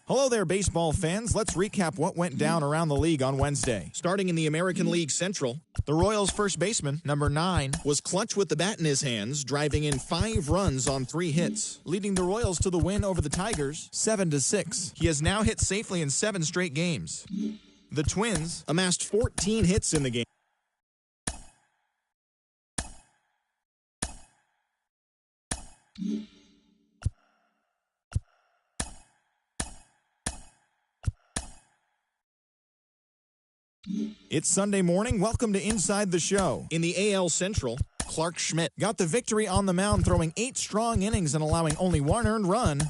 Hello there, baseball fans. Let's recap what went down around the league on Wednesday. Starting in the American League Central, the Royals' first baseman, number 9, was clutch with the bat in his hands, driving in 5 runs on 3 hits, leading the Royals to the win over the Tigers 7-6. He has now hit safely in 7 straight games. The Twins amassed 14 hits in the game. It's Sunday morning. Welcome to Inside the Show. In the AL Central, Clark Schmidt got the victory on the mound, throwing 8 strong innings and allowing only 1 earned run.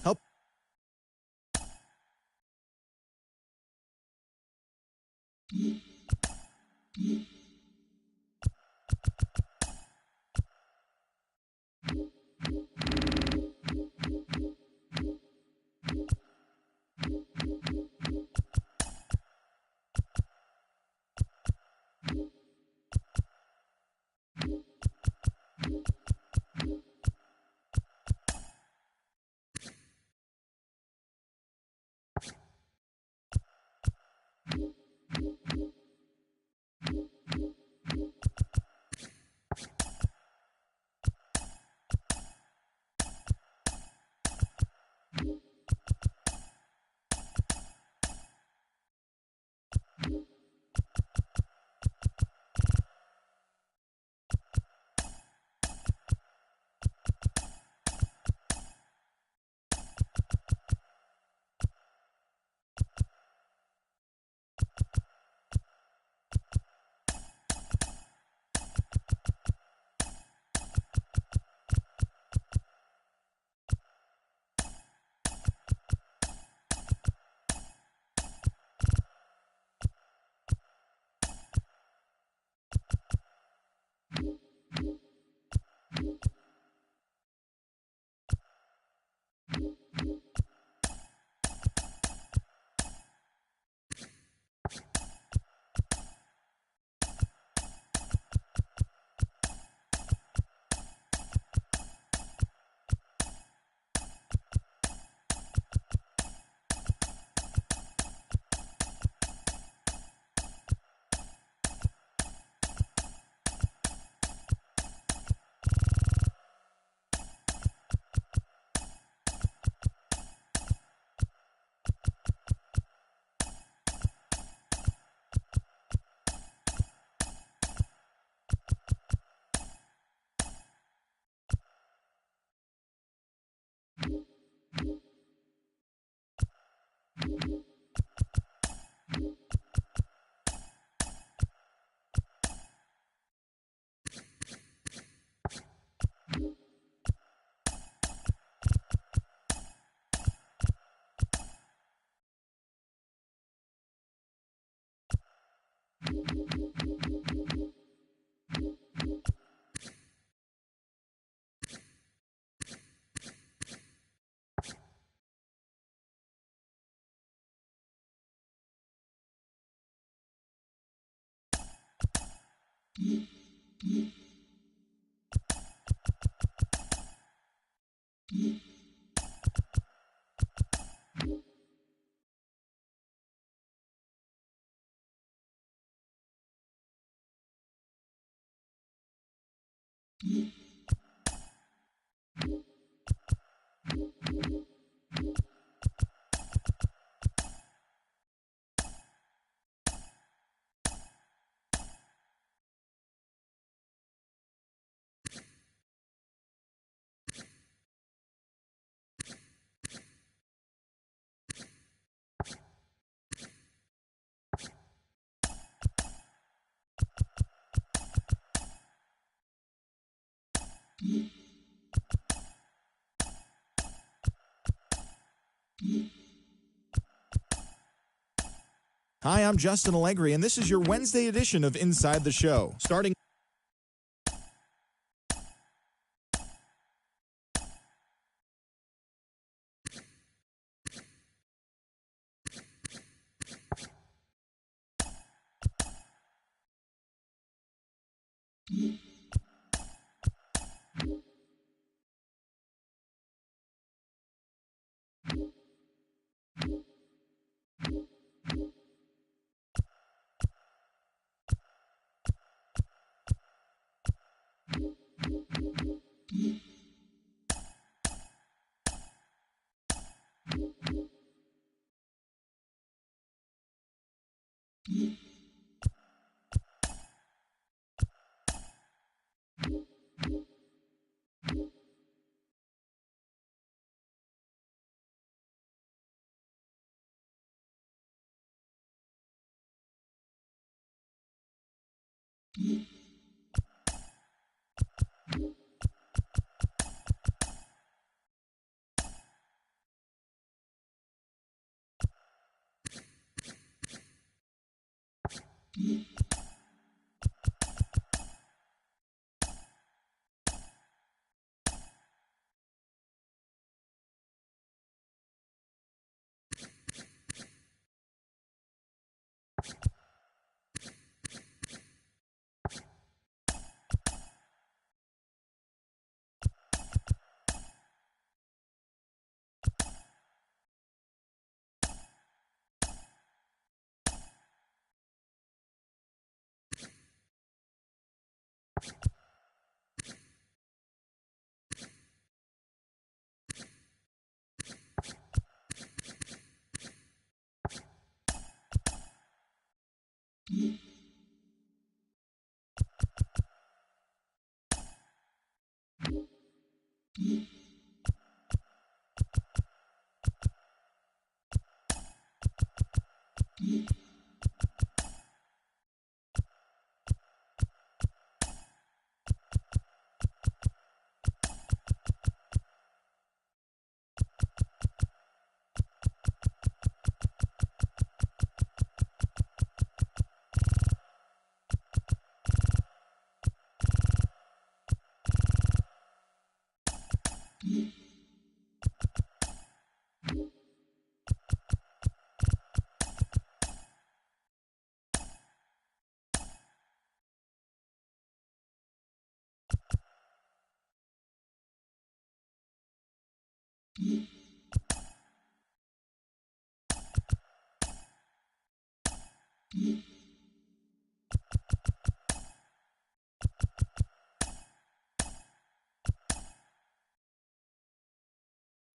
Hi, I'm Justin Allegri, and this is your Wednesday edition of Inside the Show. Starting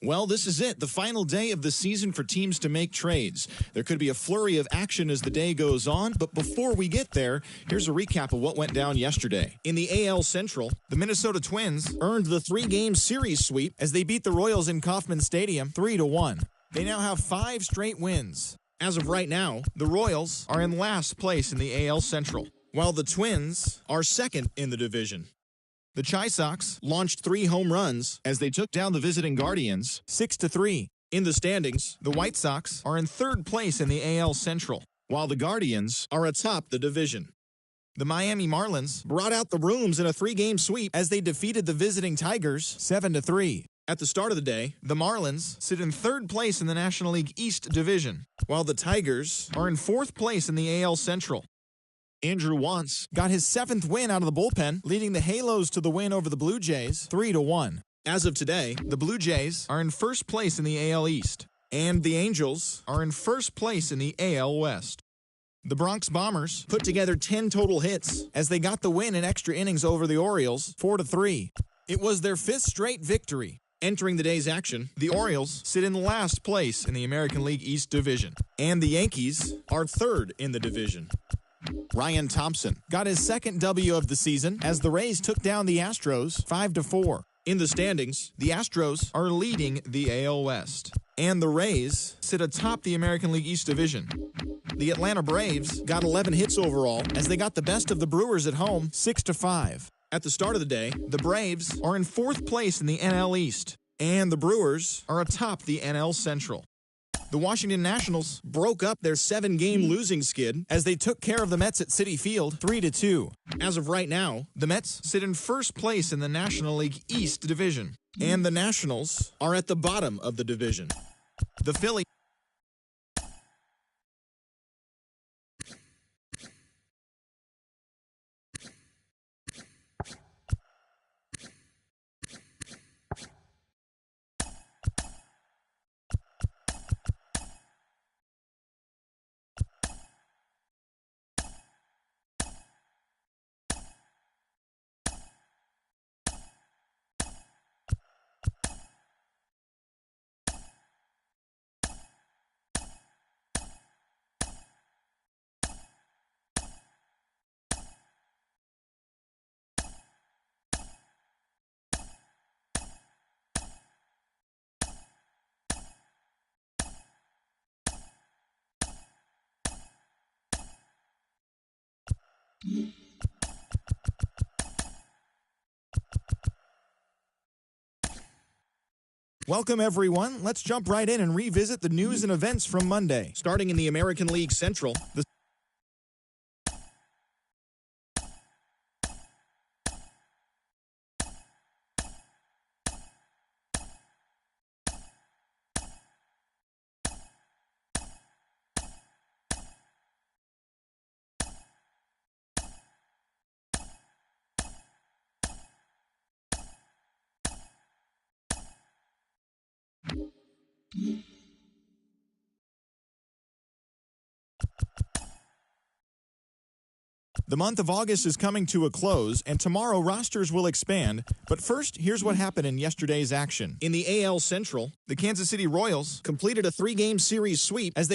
Well, this is it, the final day of the season for teams to make trades. There could be a flurry of action as the day goes on, but before we get there, here's a recap of what went down yesterday. In the AL Central, the Minnesota Twins earned the 3-game series sweep as they beat the Royals in Kauffman Stadium 3-1. They now have 5 straight wins. As of right now, the Royals are in last place in the AL Central, while the Twins are second in the division. The Chi Sox launched 3 home runs as they took down the visiting Guardians 6-3. In the standings, the White Sox are in 3rd place in the AL Central, while the Guardians are atop the division. The Miami Marlins brought out the rooms in a 3-game sweep as they defeated the visiting Tigers 7-3. At the start of the day, the Marlins sit in 3rd place in the National League East Division, while the Tigers are in 4th place in the AL Central. Andrew Wantz got his 7th win out of the bullpen, leading the Halos to the win over the Blue Jays 3-1. As of today, the Blue Jays are in 1st place in the AL East, and the Angels are in 1st place in the AL West. The Bronx Bombers put together 10 total hits as they got the win in extra innings over the Orioles 4-3. It was their 5th straight victory. Entering the day's action, the Orioles sit in last place in the American League East Division, and the Yankees are 3rd in the division. Ryan Thompson got his 2nd W of the season as the Rays took down the Astros 5-4. In the standings, the Astros are leading the AL West, and the Rays sit atop the American League East Division. The Atlanta Braves got 11 hits overall as they got the best of the Brewers at home 6-5. At the start of the day, the Braves are in 4th place in the NL East, and the Brewers are atop the NL Central. The Washington Nationals broke up their 7-game losing skid as they took care of the Mets at Citi Field 3-2. As of right now, the Mets sit in 1st place in the National League East Division, and the Nationals are at the bottom of the division. The Phillies Welcome, everyone. Let's jump right in and revisit the news and events from Monday. Starting in the American League Central, the The month of August is coming to a close, and tomorrow rosters will expand. But first, here's what happened in yesterday's action. In the AL Central, the Kansas City Royals completed a 3-game series sweep as they